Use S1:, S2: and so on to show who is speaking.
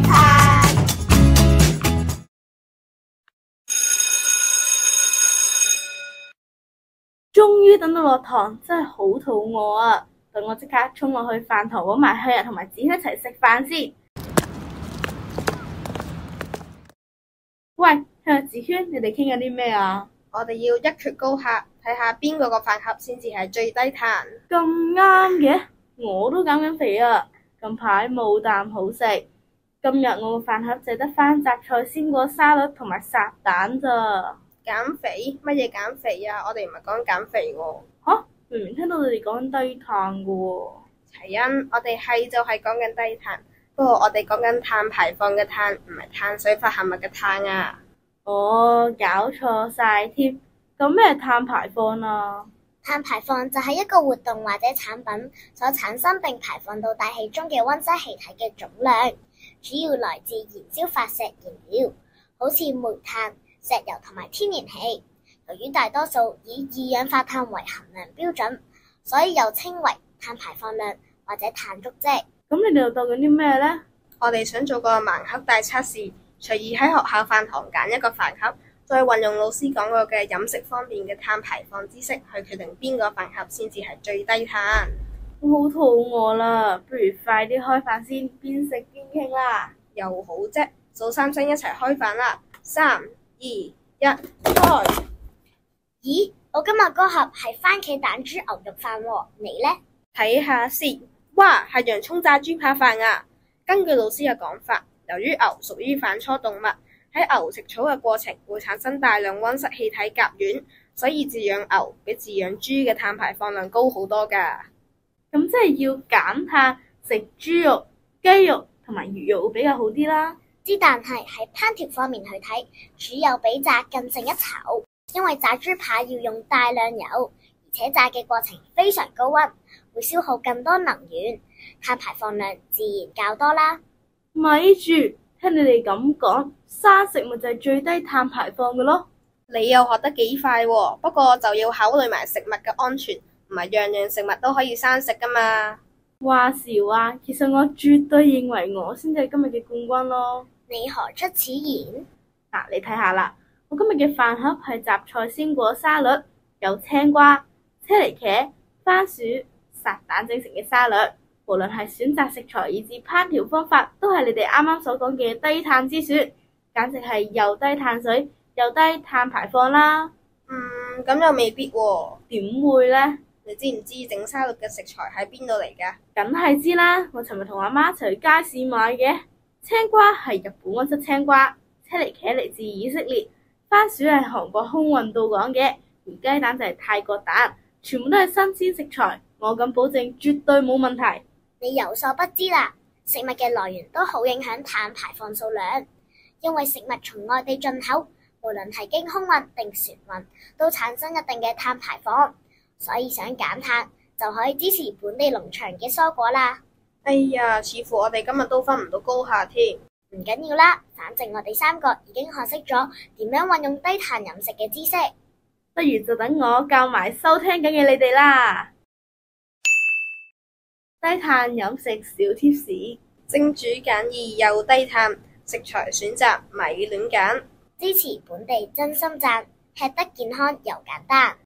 S1: 碳。
S2: 終於等到落堂，真係好肚餓啊！等我即刻衝落去飯堂搵埋向日同埋子軒一齊食飯先。喂，向日子軒，你哋傾緊啲咩啊？
S3: 我哋要一決高下，睇下邊個飯盒先至係最低碳。
S2: 咁啱嘅，我都減緊肥啊！近排冇啖好食，今日我個飯盒就得返雜菜鮮果沙律同埋烚蛋咋。
S3: 減肥？乜嘢減肥啊？我哋唔係講減肥喎。
S2: 吓？明明聽到你哋講緊低碳㗎喎。
S3: 齊欣，我哋係就係講緊低碳，不過我哋講緊碳排放嘅碳，唔係碳水化合物嘅碳啊。
S2: 哦，搞錯晒添。咁咩碳排放啊？
S1: 碳排放就係一個活動或者產品所產生並排放到大氣中嘅溫室氣體嘅總量，主要來自燃燒化石燃料，好似煤炭、石油同埋天然氣。由於大多數以二氧化碳為衡量標準，所以又稱為碳排放量或者碳足跡。
S2: 咁你哋又當緊啲咩呢？
S3: 我哋想做個盲盒大測試，隨意喺學校飯堂揀一個飯盒，再運用老師講過嘅飲食方面嘅碳排放知識去決定邊個飯盒先至係最低碳。
S2: 我好肚餓啦，不如快啲開飯先，邊食邊傾啦。
S3: 又好啫，數三聲一齊開飯啦！3、2、1，開！
S1: 咦，我今日嗰盒係番茄蛋豬牛肉飯喎，你呢？
S3: 睇下先，哇，係洋蔥炸豬扒飯啊！根據老師嘅講法，由於牛屬於反芻動物，喺牛食草嘅過程會產生大量溫室氣體甲烷，所以飼養牛比飼養豬嘅碳排放量高好多㗎。
S2: 咁即係要減碳，食豬肉、雞肉同埋魚肉會比較好啲啦。
S1: 但係喺烹調方面去睇，煮有比炸更勝一籌，因為炸豬扒要用大量油，而且炸嘅過程非常高溫，會消耗更多能源，碳排放量自然較多啦。
S2: 咪住，聽你哋咁講，生食物就係最低碳排放嘅咯。
S3: 你又學得幾快喎，不過就要考慮埋食物嘅安全，唔係樣樣食物都可以生食㗎嘛。
S2: 話時話，其實我絕對認為我先至係今日嘅冠軍咯。
S1: 你何出此言？
S2: 嗱，你睇下啦，我今日嘅飯盒係雜菜鮮果沙律，有青瓜、車厘茄、番薯、烚蛋整成嘅沙律。無論係選擇食材以至烹調方法，都係你哋啱啱所講嘅低碳之選，簡直係又低碳水又低碳排放啦。
S3: 咁又未必喎。
S2: 點會呢？
S3: 你知唔知整沙律嘅食材喺邊度嚟㗎？
S2: 梗係知啦，我尋日同阿媽一齊去街市買嘅。青瓜係日本溫室青瓜，車厘茄嚟自以色列，番薯係韓國空運到港嘅，而雞蛋就係泰國蛋，全部都係新鮮食材，我敢保證絕對冇問題。
S1: 你有所不知啦，食物嘅來源都好影響碳排放數量，因為食物從外地進口，無論係經空運定船運，都產生一定嘅碳排放，所以想減碳就可以支持本地農場嘅蔬果啦。
S3: 哎呀，似乎我哋今日都分唔到高下添。
S1: 唔緊要啦，反正我哋三個已經學識咗點樣運用低碳飲食嘅知識，
S2: 不如就等我教埋收聽緊嘅你哋啦。低碳飲食小貼士：
S3: 蒸煮簡易又低碳，食材選擇咪亂揀，
S1: 支持本地真心讚，吃得健康又簡單。